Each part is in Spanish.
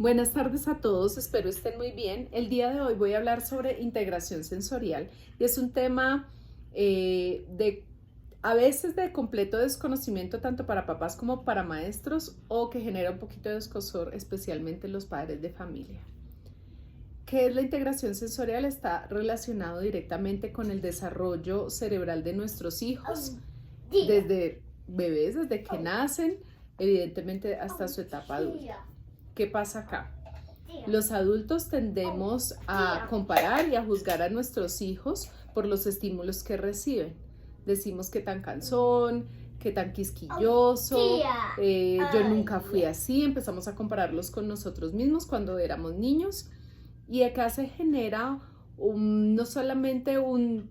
Buenas tardes a todos, espero estén muy bien. El día de hoy voy a hablar sobre integración sensorial y es un tema de a veces de completo desconocimiento tanto para papás como para maestros o que genera un poquito de escozor, especialmente en los padres de familia. ¿Qué es la integración sensorial? Está relacionado directamente con el desarrollo cerebral de nuestros hijos, desde bebés, desde que nacen, evidentemente hasta su etapa adulta. ¿Qué pasa acá? Los adultos tendemos a comparar y a juzgar a nuestros hijos por los estímulos que reciben. Decimos que tan cansón, que tan quisquilloso, yo nunca fui así, empezamos a compararlos con nosotros mismos cuando éramos niños y acá se genera no solamente un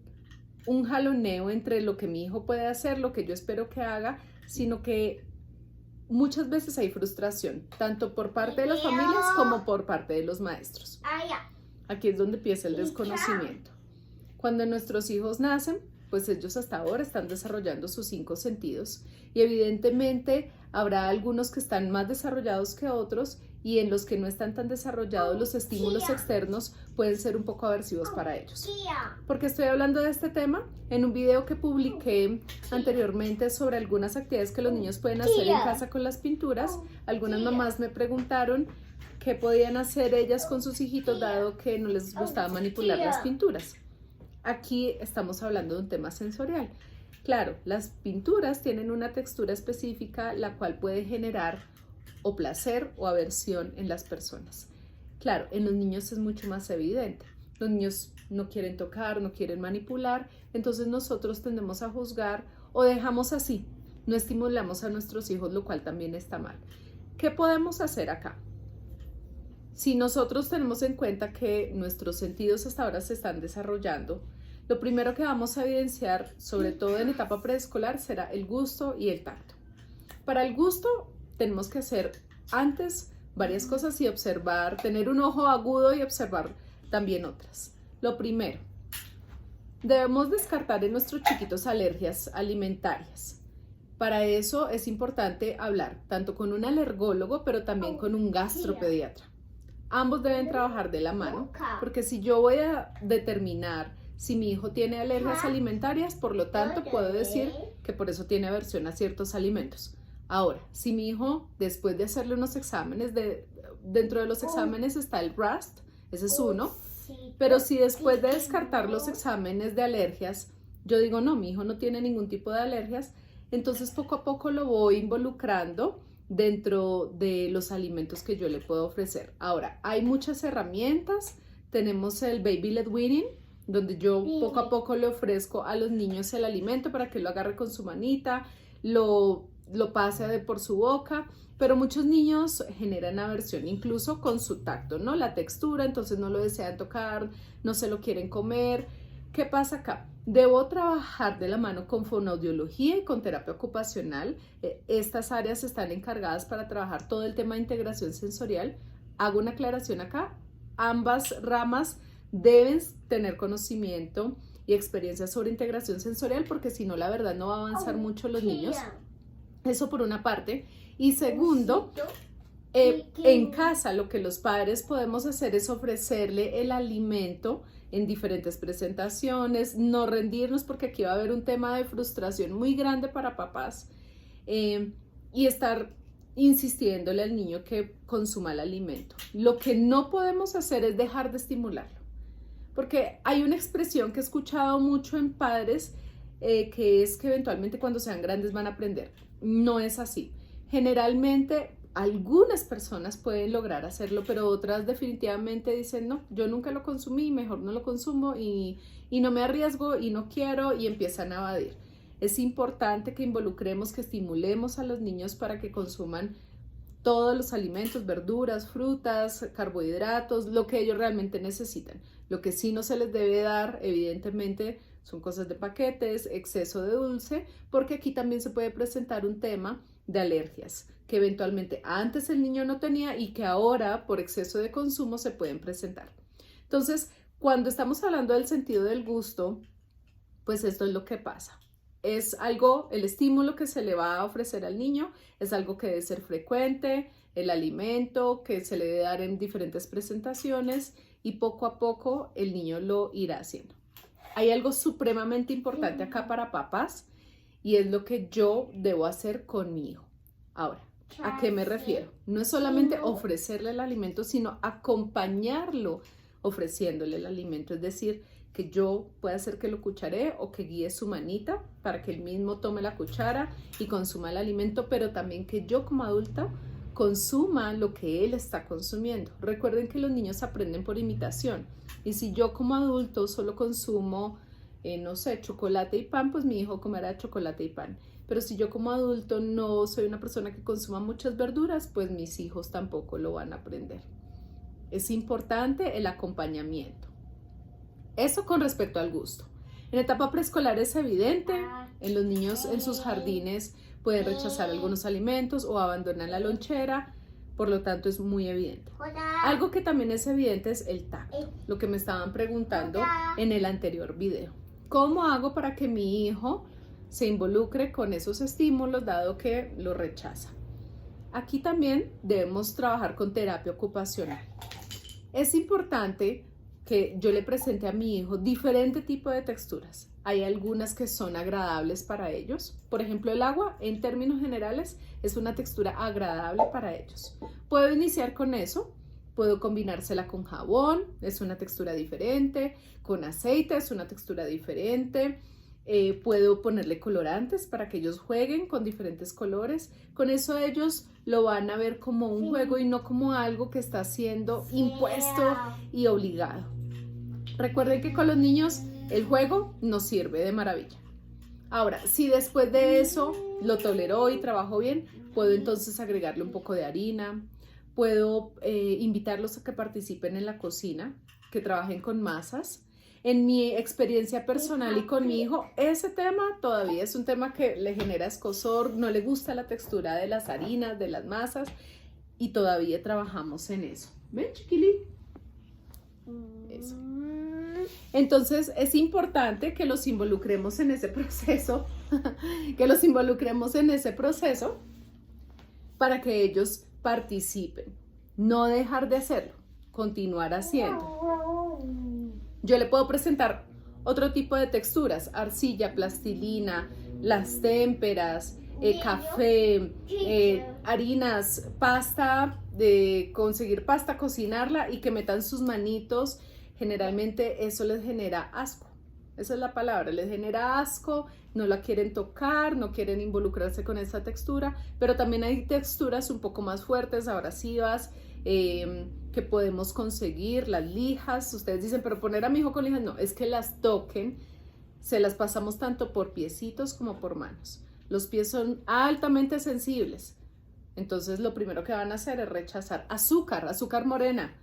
jaloneo entre lo que mi hijo puede hacer, lo que yo espero que haga, sino que muchas veces hay frustración, tanto por parte de las familias como por parte de los maestros. Aquí es donde empieza el desconocimiento. Cuando nuestros hijos nacen, pues ellos hasta ahora están desarrollando sus 5 sentidos y evidentemente habrá algunos que están más desarrollados que otros y en los que no están tan desarrollados los estímulos externos pueden ser un poco aversivos para ellos. ¿Por qué estoy hablando de este tema? En un video que publiqué anteriormente sobre algunas actividades que los niños pueden hacer en casa con las pinturas, algunas mamás me preguntaron qué podían hacer ellas con sus hijitos dado que no les gustaba manipular las pinturas. Aquí estamos hablando de un tema sensorial. Claro, las pinturas tienen una textura específica la cual puede generar o placer o aversión en las personas. Claro, en los niños es mucho más evidente. Los niños no quieren tocar, no quieren manipular, entonces nosotros tendemos a juzgar o dejamos así, no estimulamos a nuestros hijos, lo cual también está mal. ¿Qué podemos hacer acá? Si nosotros tenemos en cuenta que nuestros sentidos hasta ahora se están desarrollando, lo primero que vamos a evidenciar, sobre todo en etapa preescolar, será el gusto y el tacto. Para el gusto tenemos que hacer antes varias cosas y observar, tener un ojo agudo y observar también otras. Lo primero, debemos descartar en nuestros chiquitos alergias alimentarias. Para eso es importante hablar tanto con un alergólogo, pero también con un gastropediatra. Ambos deben trabajar de la mano, porque si yo voy a determinar si mi hijo tiene alergias alimentarias, por lo tanto puedo decir que por eso tiene aversión a ciertos alimentos. Ahora, si mi hijo, después de hacerle unos exámenes, dentro de los exámenes está el RAST, ese es uno, pero si después de descartar los exámenes de alergias, yo digo, no, mi hijo no tiene ningún tipo de alergias, entonces poco a poco lo voy involucrando dentro de los alimentos que yo le puedo ofrecer. Ahora, hay muchas herramientas, tenemos el Baby Led Weaning, donde yo poco a poco le ofrezco a los niños el alimento para que lo agarre con su manita, lo pase por su boca, pero muchos niños generan aversión incluso con su tacto, ¿no? La textura, entonces no lo desean tocar, no se lo quieren comer. ¿Qué pasa acá? Debo trabajar de la mano con fonoaudiología y con terapia ocupacional. Estas áreas están encargadas para trabajar todo el tema de integración sensorial. Hago una aclaración acá. Ambas ramas deben tener conocimiento y experiencia sobre integración sensorial porque si no, la verdad no va a avanzar mucho los niños. Eso por una parte. Y segundo, en casa lo que los padres podemos hacer es ofrecerle el alimento en diferentes presentaciones, no rendirnos porque aquí va a haber un tema de frustración muy grande para papás y estar insistiéndole al niño que consuma el alimento. Lo que no podemos hacer es dejar de estimularlo, porque hay una expresión que he escuchado mucho en padres que es que eventualmente cuando sean grandes van a aprender. No es así. Generalmente algunas personas pueden lograr hacerlo, pero otras definitivamente dicen, no, yo nunca lo consumí, mejor no lo consumo y no me arriesgo y no quiero y empiezan a evadir. Es importante que involucremos, que estimulemos a los niños para que consuman todos los alimentos, verduras, frutas, carbohidratos, lo que ellos realmente necesitan. Lo que sí no se les debe dar, evidentemente, son cosas de paquetes, exceso de dulce, porque aquí también se puede presentar un tema de alergias que eventualmente antes el niño no tenía y que ahora por exceso de consumo se pueden presentar. Entonces, cuando estamos hablando del sentido del gusto, pues esto es lo que pasa. es algo, el estímulo que se le va a ofrecer al niño es algo que debe ser frecuente, el alimento que se le debe dar en diferentes presentaciones y poco a poco el niño lo irá haciendo. Hay algo supremamente importante acá para papás y es lo que yo debo hacer con mi hijo. Ahora, ¿a qué me refiero? No es solamente ofrecerle el alimento, sino acompañarlo ofreciéndole el alimento. Es decir, que yo pueda hacer que lo cucharee o que guíe su manita para que él mismo tome la cuchara y consuma el alimento, pero también que yo como adulta consuma lo que él está consumiendo. Recuerden que los niños aprenden por imitación y si yo como adulto solo consumo, no sé, chocolate y pan, pues mi hijo comerá chocolate y pan. Pero si yo como adulto no soy una persona que consuma muchas verduras, pues mis hijos tampoco lo van a aprender. Es importante el acompañamiento. Eso con respecto al gusto. En etapa preescolar es evidente, en los niños en sus jardines pueden rechazar algunos alimentos o abandonan la lonchera, por lo tanto es muy evidente. Algo que también es evidente es el tacto, lo que me estaban preguntando en el anterior video. ¿Cómo hago para que mi hijo se involucre con esos estímulos dado que lo rechaza? Aquí también debemos trabajar con terapia ocupacional. Es importante que yo le presente a mi hijo diferente tipo de texturas. Hay algunas que son agradables para ellos. Por ejemplo, el agua, en términos generales, es una textura agradable para ellos. Puedo iniciar con eso. Puedo combinársela con jabón, es una textura diferente. Con aceite, es una textura diferente. Puedo ponerle colorantes para que ellos jueguen con diferentes colores. Con eso ellos lo van a ver como un juego y no como algo que está siendo impuesto y obligado. Recuerden que con los niños el juego nos sirve de maravilla. Ahora, si después de eso lo toleró y trabajó bien, puedo entonces agregarle un poco de harina. Puedo invitarlos a que participen en la cocina, que trabajen con masas. En mi experiencia personal y con mi hijo, ese tema todavía es un tema que le genera escozor, no le gusta la textura de las harinas, de las masas y todavía trabajamos en eso. ¿Ven, chiquilín? Eso. Entonces es importante que los involucremos en ese proceso, para que ellos participen, no dejar de hacerlo, continuar haciendo. Yo le puedo presentar otro tipo de texturas, arcilla, plastilina, las témperas, café, harinas, pasta, de conseguir pasta, cocinarla y que metan sus manitos. Generalmente eso les genera asco. Esa es la palabra, les genera asco, no la quieren tocar, no quieren involucrarse con esa textura, pero también hay texturas un poco más fuertes, abrasivas, que podemos conseguir, las lijas. Ustedes dicen, pero poner a mi hijo con lijas, no, es que las toquen, se las pasamos tanto por piecitos como por manos. Los pies son altamente sensibles, entonces lo primero que van a hacer es rechazar azúcar morena.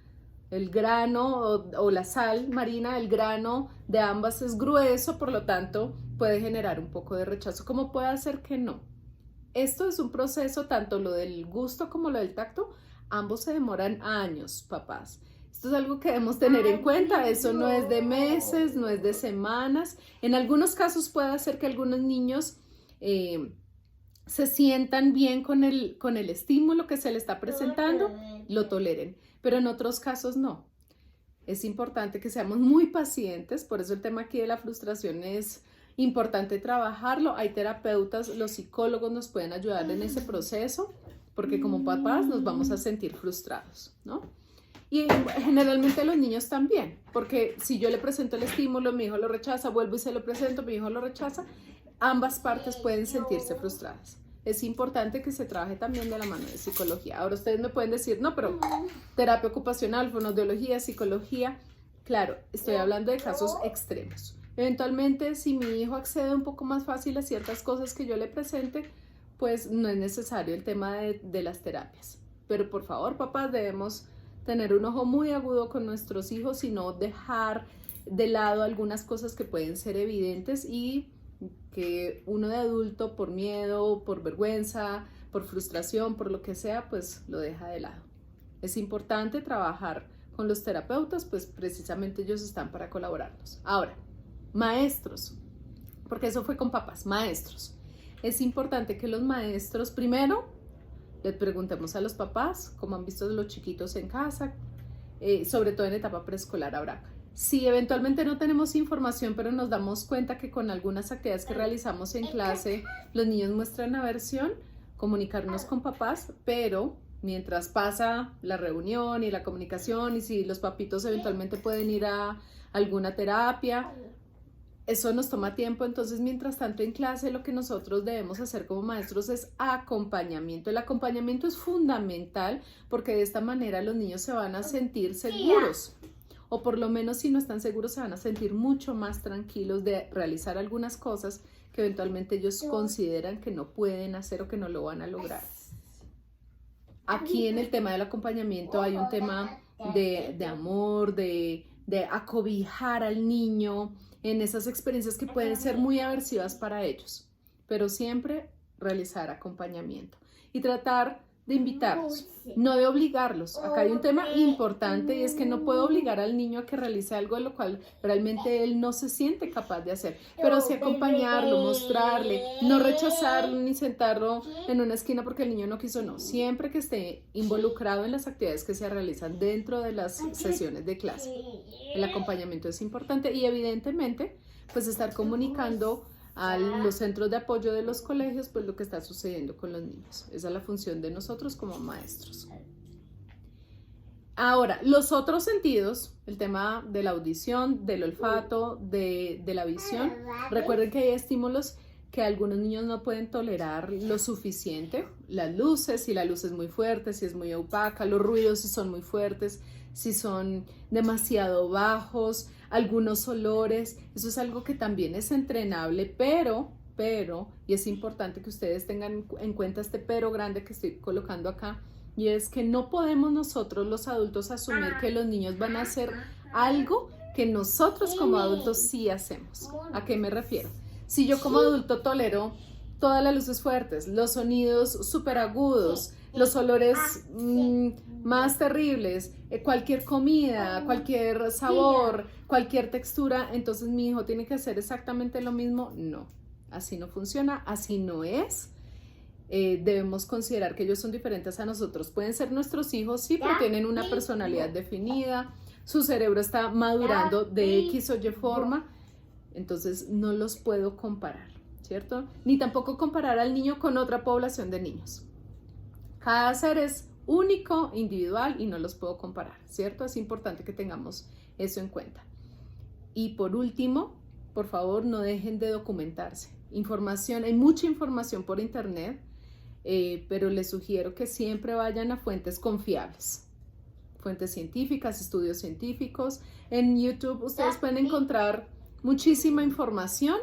El grano o la sal marina, el grano de ambas es grueso, por lo tanto puede generar un poco de rechazo. ¿Cómo puede hacer que no? Esto es un proceso, tanto lo del gusto como lo del tacto, ambos se demoran años, papás. Esto es algo que debemos tener en cuenta, eso no es de meses, no es de semanas. En algunos casos puede hacer que algunos niños se sientan bien con el estímulo que se le está presentando, lo toleren, pero en otros casos no. Es importante que seamos muy pacientes, por eso el tema aquí de la frustración es importante trabajarlo. Hay terapeutas, los psicólogos nos pueden ayudar en ese proceso, porque como papás nos vamos a sentir frustrados, ¿no? Y generalmente los niños también, porque si yo le presento el estímulo, mi hijo lo rechaza, vuelvo y se lo presento, mi hijo lo rechaza, ambas partes pueden sentirse frustradas. Es importante que se trabaje también de la mano de psicología. Ahora ustedes me pueden decir, no, pero terapia ocupacional, fonoaudiología, psicología. Claro, estoy hablando de casos extremos. Eventualmente, si mi hijo accede un poco más fácil a ciertas cosas que yo le presente, pues no es necesario el tema de las terapias. Pero por favor, papás, debemos tener un ojo muy agudo con nuestros hijos y no dejar de lado algunas cosas que pueden ser evidentes y que uno de adulto por miedo, por vergüenza, por frustración, por lo que sea, pues lo deja de lado. Es importante trabajar con los terapeutas, pues precisamente ellos están para colaborarnos. Ahora, maestros, porque eso fue con papás, maestros. Es importante que los maestros primero les preguntemos a los papás cómo han visto a los chiquitos en casa, sobre todo en etapa preescolar ahora. Si eventualmente no tenemos información, pero nos damos cuenta que con algunas actividades que realizamos en clase los niños muestran aversión, comunicarnos con papás, pero mientras pasa la reunión y la comunicación y si los papitos eventualmente pueden ir a alguna terapia, eso nos toma tiempo. Entonces mientras tanto en clase lo que nosotros debemos hacer como maestros es acompañamiento. El acompañamiento es fundamental porque de esta manera los niños se van a sentir seguros, o por lo menos si no están seguros se van a sentir mucho más tranquilos de realizar algunas cosas que eventualmente ellos consideran que no pueden hacer o que no lo van a lograr. Aquí en el tema del acompañamiento hay un tema de amor, de acobijar al niño en esas experiencias que pueden ser muy aversivas para ellos, pero siempre realizar acompañamiento y tratar de invitarlos, no de obligarlos. Acá hay un tema importante y es que no puedo obligar al niño a que realice algo de lo cual realmente él no se siente capaz de hacer, pero sí acompañarlo, mostrarle, no rechazarlo ni sentarlo en una esquina porque el niño no quiso, no, siempre que esté involucrado en las actividades que se realizan dentro de las sesiones de clase. El acompañamiento es importante y evidentemente pues estar comunicando a los centros de apoyo de los colegios pues lo que está sucediendo con los niños. Esa es la función de nosotros como maestros. Ahora, los otros sentidos, el tema de la audición, del olfato, de la visión, recuerden que hay estímulos que algunos niños no pueden tolerar lo suficiente, las luces, si la luz es muy fuerte, si es muy opaca, los ruidos si son muy fuertes, si son demasiado bajos, algunos olores, eso es algo que también es entrenable, pero, y es importante que ustedes tengan en cuenta este pero grande que estoy colocando acá, y es que no podemos nosotros los adultos asumir que los niños van a hacer algo que nosotros como adultos sí hacemos. ¿A qué me refiero? Si yo como adulto tolero todas las luces fuertes, los sonidos súper agudos, los olores más terribles, cualquier comida, cualquier sabor, cualquier textura, entonces mi hijo tiene que hacer exactamente lo mismo. No, así no funciona, así no es. Debemos considerar que ellos son diferentes a nosotros. Pueden ser nuestros hijos, sí, pero tienen una personalidad definida, su cerebro está madurando de X o Y forma, entonces no los puedo comparar, ¿cierto? Ni tampoco comparar al niño con otra población de niños. Cada ser es único, individual y no los puedo comparar, ¿cierto? Es importante que tengamos eso en cuenta. Y por último, por favor, no dejen de documentarse. Información, hay mucha información por internet, pero les sugiero que siempre vayan a fuentes confiables. Fuentes científicas, estudios científicos. En YouTube ustedes pueden encontrar muchísima información.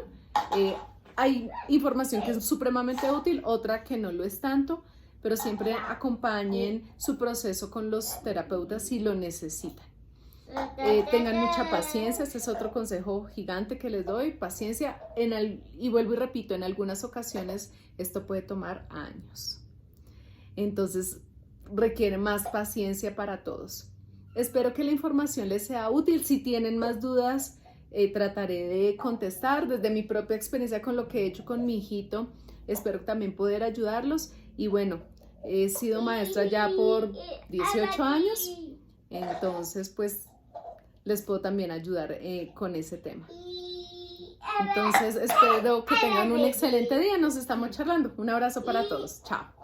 Hay información que es supremamente útil, otra que no lo es tanto, pero siempre acompañen su proceso con los terapeutas si lo necesitan. Tengan mucha paciencia, este es otro consejo gigante que les doy, paciencia, y vuelvo y repito, en algunas ocasiones esto puede tomar años. Entonces requiere más paciencia para todos. Espero que la información les sea útil. Si tienen más dudas, trataré de contestar desde mi propia experiencia con lo que he hecho con mi hijito. Espero también poder ayudarlos. Y bueno, he sido maestra ya por 18 años, entonces pues les puedo también ayudar con ese tema. Entonces espero que tengan un excelente día. Nos estamos charlando. Un abrazo para todos. Chao.